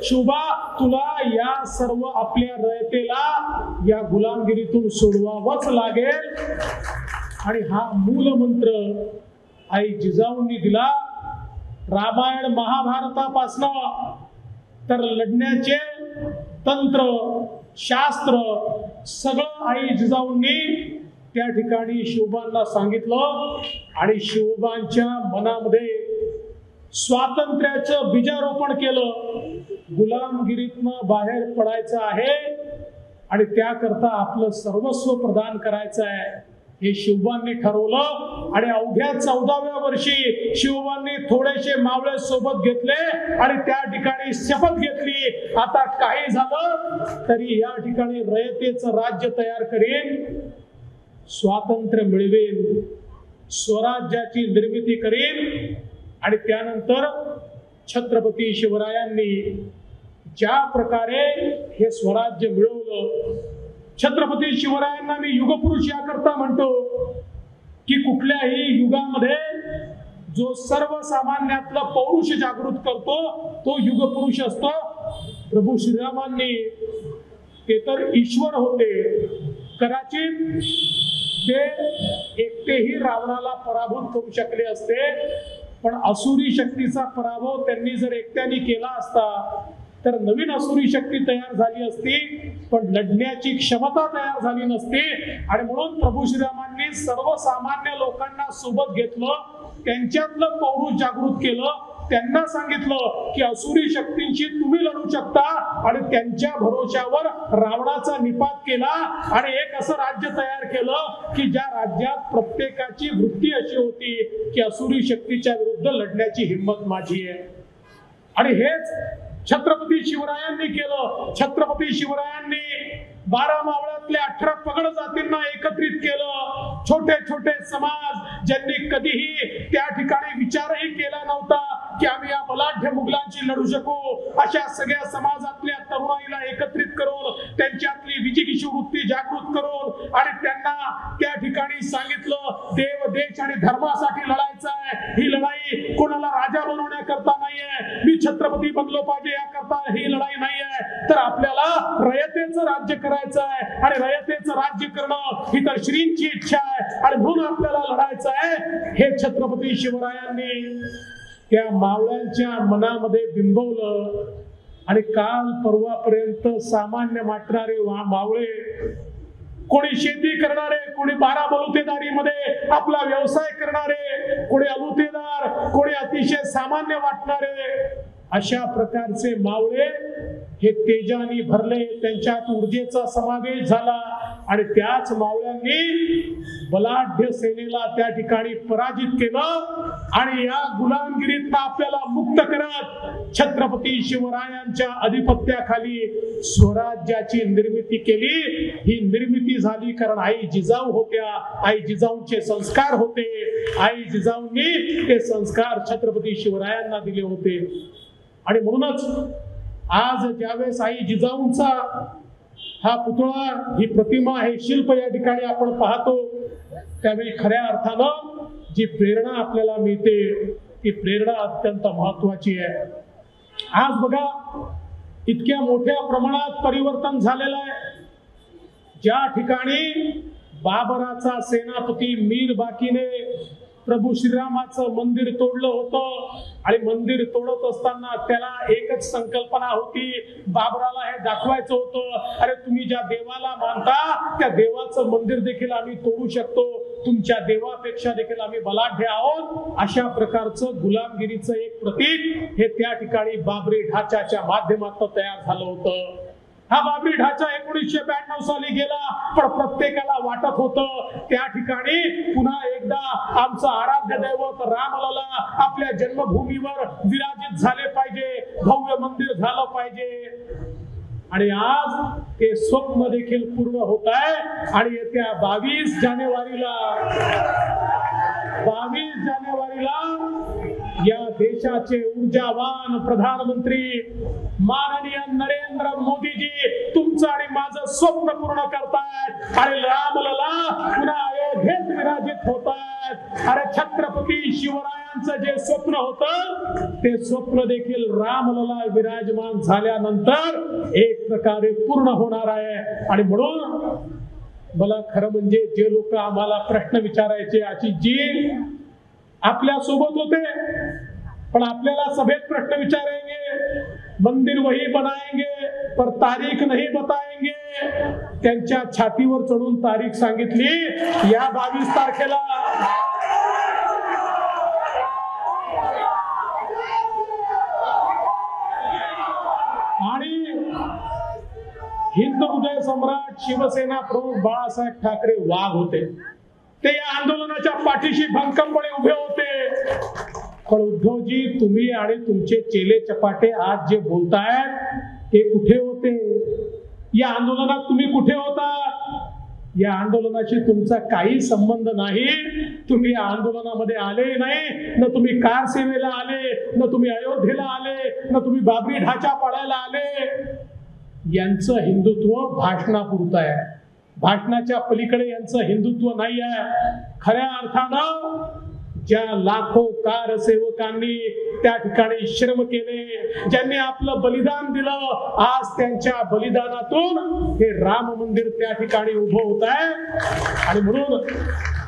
शुभा, तुला या सर्व आपल्या रयतेला या गुलामगिरीतून सोडवावंच लागेल. आणि हा मूल मंत्र आई जिजाऊंनी दिला. रामायण महाभारतापासनं तर लढण्याचे तंत्र शास्त्र सगळं आई जिजाऊंनी त्या ठिकाणी शिवबांना सांगितलं. आणि शिवबांच्या मनामध्ये स्वातंत्र्याचं बीजारोपण केलं. गुलामगिरीतनं बाहेर पडायचं आहे आणि त्याकरता आपलं सर्वस्व प्रदान करायचं आहे हे शिवबांनी ठरवलं. आणि अवघ्या 14व्या वर्षी शिवबांनी थोडेसे मावळे सोबत घेतले आणि त्या ठिकाणी शपथ घेतली, आता काही झालं तरी या ठिकाणी रयतेचं राज्य तयार करीन, स्वातंत्र्य मिळवेल, स्वराज्याची निर्मिती करीन. आणि त्यानंतर छत्रपती शिवरायांनी ज्या प्रकारे हे स्वराज्य मिळवलं, छत्रपती शिवरायांना मी युगपुरुष याकरता म्हणतो की कुठल्याही युगामध्ये जो सर्वसामान्यातलं पौरुष जागृत करतो तो युगपुरुष असतो. प्रभू श्रीरामांनी ते तर ईश्वर होते, कदाचित ते एकटेही रावणाला पराभूत करू शकले असते, पण असुरी शक्तीचा पराभव त्यांनी जर एकट्याने केला असता तर नवीन असुरी शक्ती तयार झाली असती, पण लढण्याची क्षमता तयार झाली नसती. आणि म्हणून प्रभू श्रीरामांनी सर्वसामान्य लोकांना सोबत घेतलं, त्यांच्यातलं पौरुष जागृत केलं, त्यांना सांगितलं की असुरी शक्तींशी तुम्ही लढू शकता. आणि त्यांच्या भरोशावर रावणाचा निपात केला आणि एक असं राज्य तयार केलं की ज्या राज्यात प्रत्येकाची वृत्ती अशी होती की असुरी शक्तीच्या विरुद्ध लढण्याची हिंमत माझी आहे. आणि हेच छत्रपती शिवरायांनी केलं. छत्रपती शिवरायांनी 12 मावळ्यातल्या 18 पगड जातींना एकत्रित केलं. छोटे छोटे समाज ज्यांनी कधीही त्या ठिकाणी विचारही केला नव्हता की आम्ही या बलाढ्य मुघलांशी लढू शकू, अशा सगळ्या समाजातल्या तरुणाईला एकत्रित करून त्यांच्यातली विजिगीषू वृत्ती जागृत करून आणि त्यांना त्या ठिकाणी सांगितलं देव देश आणि धर्मासाठी लढायचं आहे. ही लढाई कोणाला राजा बनवण्याकरता नाहीये, मी छत्रपती बनलो पाहिजे याकरता ही लढाई नाहीये, तर आपल्याला रयतेचं राज्य करायचं आहे. आणि रयतेचं राज्य करणं ही तर श्रींची इच्छा आहे आणि म्हणून आपल्याला लढायचं आहे. हे छत्रपती शिवरायांनी त्या मावळ्यांच्या मनामध्ये बिंबवलं. आणि काल परवापर्यंत सामान्य वाटणारे मावळे, कोणी शेती करणारे, कोणी बारा बलुतेदारीमध्ये आपला व्यवसाय करणारे, कोणी अलुतेदार, कोणी अतिशय सामान्य वाटणारे, अशा प्रकारचे मावळे हे तेजानी भरले, त्यांच्यात ऊर्जेचा समावेश झाला. आणि त्याच मावळ्यांनी बलाढ्य सेनेला त्या ठिकाणी पराजित केलं. आणि या गुलामगिरीतनं आपल्याला मुक्त करत छत्रपती शिवरायांच्या अधिपत्याखाली स्वराज्याची निर्मिती केली. ही निर्मिती झाली कारण आई जिजाऊ होत्या, आई जिजाऊंचे संस्कार होते, आई जिजाऊंनी ते संस्कार छत्रपती शिवरायांना दिले होते. आणि म्हणूनच आज ज्यावेळेस आई जिजाऊंचा हा पुतळा, ही प्रतिमा, हे शिल्प या ठिकाणी आपण पाहतो, त्यावेळी खऱ्या अर्थानं जी प्रेरणा आपल्याला मिळते ती प्रेरणा अत्यंत महत्वाची आहे. आज बघा इतक्या मोठ्या प्रमाणात परिवर्तन झालेलं आहे. ज्या ठिकाणी बाबराचा सेनापती मीर बाकीने प्रभू श्रीरामाचं मंदिर तोडलं होतं आणि मंदिर तोडत असताना त्याला एकच संकल्पना होती, बाबराला हे दाखवायचं होतं, अरे तुम्ही ज्या देवाला मानता त्या देवाचं मंदिर देखील आम्ही तोडू शकतो, तुमच्या देवापेक्षा देखील आम्ही बलाढ्य आहोत. अशा प्रकारचं गुलामगिरीचं एक प्रतीक हे त्या ठिकाणी बाबरी ढाच्याच्या माध्यमातून तयार झालं होतं. हा बाबरी ढाचा 1992 साली गेला, पण प्रत्येकाला वाटत होतं त्या ठिकाणी पुन्हा एकदा आमचं आराध्य दैवत रामलला आपल्या जन्मभूमीवर विराजित झाले पाहिजे, भव्य मंदिर झालं पाहिजे. आणि आज ते स्वप्न देखील पूर्ण होत आहे. आणि येत्या 22 जानेवारीला या देशाचे ऊर्जावान प्रधानमंत्री माननीय नरेंद्र मोदीजी तुमचं आणि माझं स्वप्न पूर्ण करतायत आणि रामलला पुन्हा अयोध्येत विराजित होतायत. अरे छत्रपती शिवरायांचं लोकांचं जे स्वप्न होतं ते स्वप्न देखील रामलला विराजमान झाल्यानंतर एक प्रकारे पूर्ण होणार आहे. आणि म्हणून मला खरं म्हणजे जे लोक आम्हाला प्रश्न विचारायचे, आशिषजी आपल्या सोबत होते पण आपल्याला सभेत प्रश्न विचारेंगे, मंदिर वही बनाएंगे पर तारीख नहीं बताएंगे, त्यांच्या छातीवर चढून तारीख सांगितली या 22 तारखेला. आणि हिंदू हृदय सम्राट शिवसेना प्रमुख बाळासाहेब ठाकरे वाघ होते. ते या आंदोलनाच्या पाठीशी भक्कमपणे उभे होते. पण उद्धवजी तुम्ही आणि तुमचे चेले चपाटे आज जे बोलतायत ते कुठे होते? या आंदोलनात तुम्ही कुठे होता? या आंदोलनाशी तुमचा काही संबंध नाही. तुम्ही या आंदोलनामध्ये आले नाही, न तुम्ही कार सेवेला आले, न तुम्ही अयोध्येला आले, न तुम्ही बाबरी ढाचा पाडायला आले. यांचं हिंदुत्व भाषणापुरतं आहे. भाषणाच्या पलीकडे यांचं हिंदुत्व नाही आहे. खऱ्या अर्थानं ज्या लाखो कारसेवकांनी त्या ठिकाणी श्रम केले, ज्यांनी आपलं बलिदान दिलं, आज त्यांच्या बलिदानातून हे राम मंदिर त्या ठिकाणी उभं होत आहे. आणि म्हणून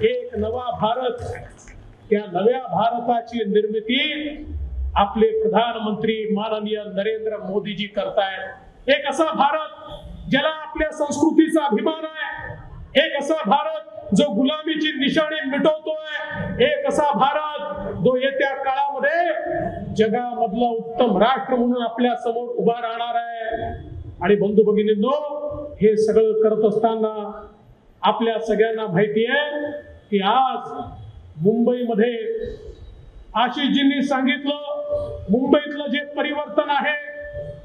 एक नवा भारत, त्या नव्या भारताची निर्मिती आपले प्रधानमंत्री माननीय नरेंद्र मोदीजी करतायत. एक असा भारत ज्याला आपल्या संस्कृतीचा अभिमान आहे, एक असा भारत जो गुलामीची निशाणी मिटवतोय, एक असा भारत जो येत्या काळामध्ये जगामधला उत्तम राष्ट्र म्हणून आपल्या समोर उभा राहणार आहे. आणि बंधू भगिनींनो, हे सगळं करत असताना आपल्या सगळ्यांना माहिती आहे की आज मुंबईमध्ये आशिषजींनी सांगितलं, मुंबईतलं जे परिवर्तन आहे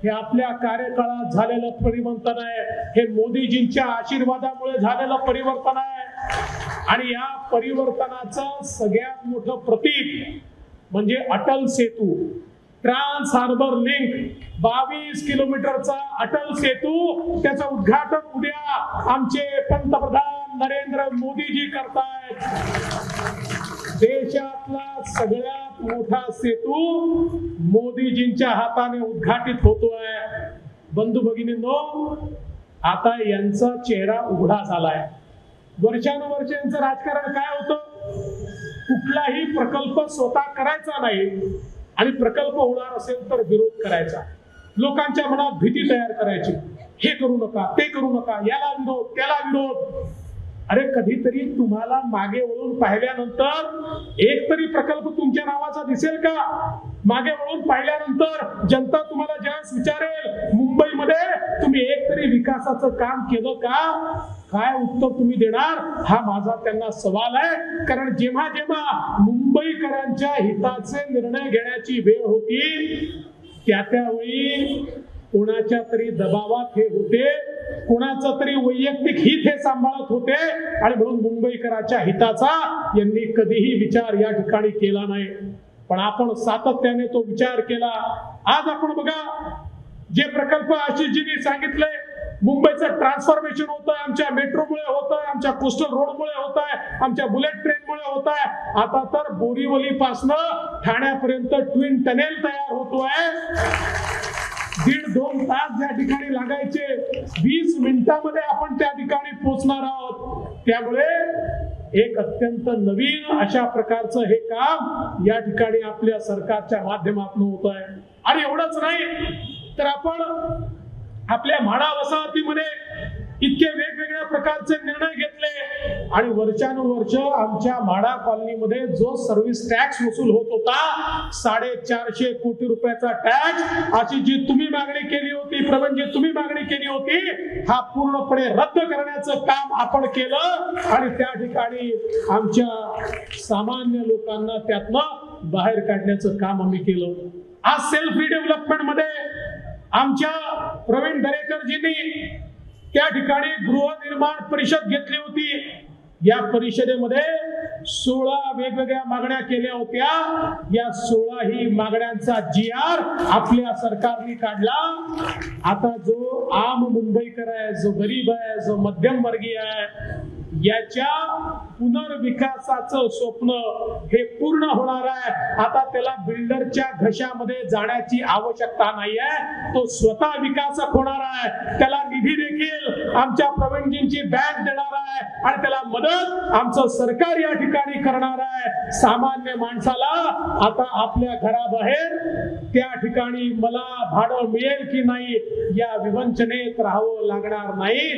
हे आपल्या कार्यकाळात झालेलं परिवर्तन आहे. हे मोदीजींच्या आशीर्वादामुळे झालेलं परिवर्तन आहे. आणि या परिवर्तनाचं सगळ्यात मोठं प्रतीक म्हणजे Atal Setu, trans harbour link, 22 किलोमीटरचा अटल सेतू, त्याचं उद्घाटन उद्या आमचे पंतप्रधान नरेंद्र मोदीजी करतायत. देशातला सगळ्यात मोठा सेतू मोदीजींच्या हाताने उद्घाटित होतोय. बंधू भगिनींनो, आता यांचा चेहरा उघडा झालाय. वर्षानुवर्ष यांचं राजकारण काय होतं? कुठलाही प्रकल्प स्वतः करायचा नाही आणि प्रकल्प होणार असेल तर विरोध करायचा. लोकांच्या मनात भीती तयार करायची, हे करू नका, ते करू नका, याला विरोध, त्याला विरोध. अरे कधीतरी तुम्हाला मागे वळून पाहिल्यानंतर एक तरी प्रकल्प तुमच्या नावाचा दिसेल का? मागे वळून पाहिल्यानंतर जनता तुम्हाला ज्यावेळेस विचारेल मुंबईमध्ये तुम्ही एक तरी विकासाचं काम केलं का, काय उत्तर तुम्ही देणार? हा माझा त्यांना सवाल आहे. कारण जेव्हा जेव्हा मुंबईकरांच्या हिताचे निर्णय घेण्याची वेळ होती त्यावेळी कोणाच्या तरी दबावात हे होते, कोणाचं तरी वैयक्तिक हित हे सांभाळत होते. आणि म्हणून मुंबईकरांच्या हिताचा यांनी कधीही विचार या ठिकाणी केला नाही. पण आपण सातत्याने तो विचार केला. आज आपण बघा, जे प्रकल्प आशिषजींनी सांगितले, मुंबईचं ट्रान्सफॉर्मेशन होत आहे, आमच्या मेट्रोमुळे होत आहे, आमच्या कोस्टल रोडमुळे होत आहे, आमच्या बुलेट ट्रेनमुळे होत आहे. आता तर बोरीवलीपासनं ठाण्यापर्यंत ट्विन टनेल तयार होतोय. 1.5-2 तास ज्या ठिकाणी लागायचे 20 मिनिटांमध्ये आपण त्या ठिकाणी पोहोचणार आहोत. त्यामुळे एक अत्यंत नवीन अशा प्रकारचं हे काम या ठिकाणी आपल्या सरकारच्या माध्यमातून होत आहे. आणि एवढंच नाही तर आपण आपल्या म्हाडा वसाहतीमध्ये इतके वेगवेगळ्या प्रकारचे निर्णय घेतले आणि वर्षानुवर्ष आमच्या म्हाडा कॉलनीमध्ये जो सर्व्हिस टॅक्स वसूल होत होता, 450 कोटी रुपयाचा टॅक्स, आशिषजी तुम्ही मागणी केली होती, प्रवीणजी तुम्ही मागणी केली होती, हा पूर्णपणे रद्द करण्याचं काम आपण केलं. आणि त्या ठिकाणी आमच्या सामान्य लोकांना त्यातनं बाहेर काढण्याचं काम आम्ही केलं. आज सेल्फ रिडेव्हलपमेंट मध्ये आमच्या प्रवीण दरेकरजींनी त्या ठिकाणी गृहनिर्माण परिषद घेतली होती. या परिषदेमध्ये 16 वेगवेगळ्या मागण्या केल्या होत्या. या 16ही मागण्यांचा GR आपल्या सरकारने काढला. आता जो आम मुंबईकर आहे, जो गरीब आहे, जो मध्यमवर्गीय आहे, याच्या पुनर्विकासाचं स्वप्न हे पूर्ण होणार आहे. आता त्याला बिल्डरच्या घशामध्ये जाण्याची आवश्यकता नाही आहे. तो स्वतः विकासक होणार आहे. त्याला निधी देखील आमच्या प्रवीणजींची बँक देणार आहे आणि त्याला मदत आमचं सरकार या ठिकाणी करणार आहे. सामान्य माणसाला आता आपल्या घराबाहेर त्या ठिकाणी मला भाडं मिळेल की नाही या विवंचनेत राहावं लागणार नाही.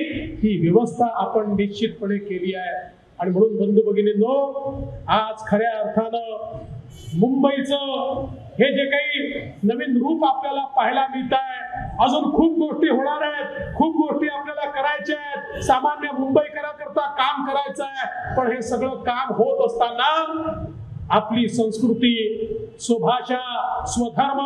ही व्यवस्था आपण निश्चितपणे केली आहे. आणि म्हणून बंधू भगिनींनो, आज खऱ्या अर्थानं मुंबईचं हे जे काही नवीन रूप आपल्याला पाहायला मिळत आहे, अजून खूप गोष्टी होणार आहेत, खूप गोष्टी आपल्याला करायच्या आहेत. सामान्य मुंबईकराकरता काम करायचं आहे. पण हे सगळं काम होत असताना आपली संस्कृती, स्वभाषा, स्वधर्म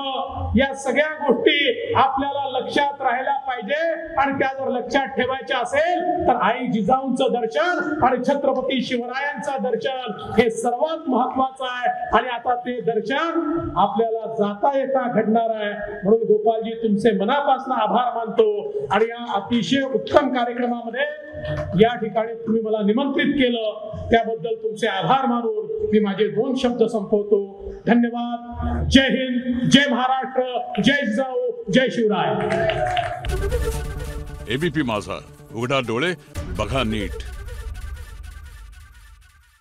या सगळ्या गोष्टी आपल्याला लक्षात राहायला पाहिजे. आणि त्या जर लक्षात ठेवायच्या असेल तर आई जिजाऊंचं दर्शन आणि छत्रपती शिवरायांचं दर्शन हे सर्वात महत्वाचं आहे. आणि आता ते दर्शन आपल्याला जाता येता घडणार आहे. म्हणून गोपालजी, तुमचे मनापासून आभार मानतो. आणि या अतिशय उत्तम कार्यक्रमामध्ये या ठिकाणी तुम्ही मला निमंत्रित केलं त्याबद्दल तुमचे आभार मानून मी माझे 2 शब्द संपवतो. धन्यवाद. जय हिंद, जय महाराष्ट्र, जय जिजाऊ, जय शिवराय. एबीपी माझा, उघडा डोळे बघा नीट.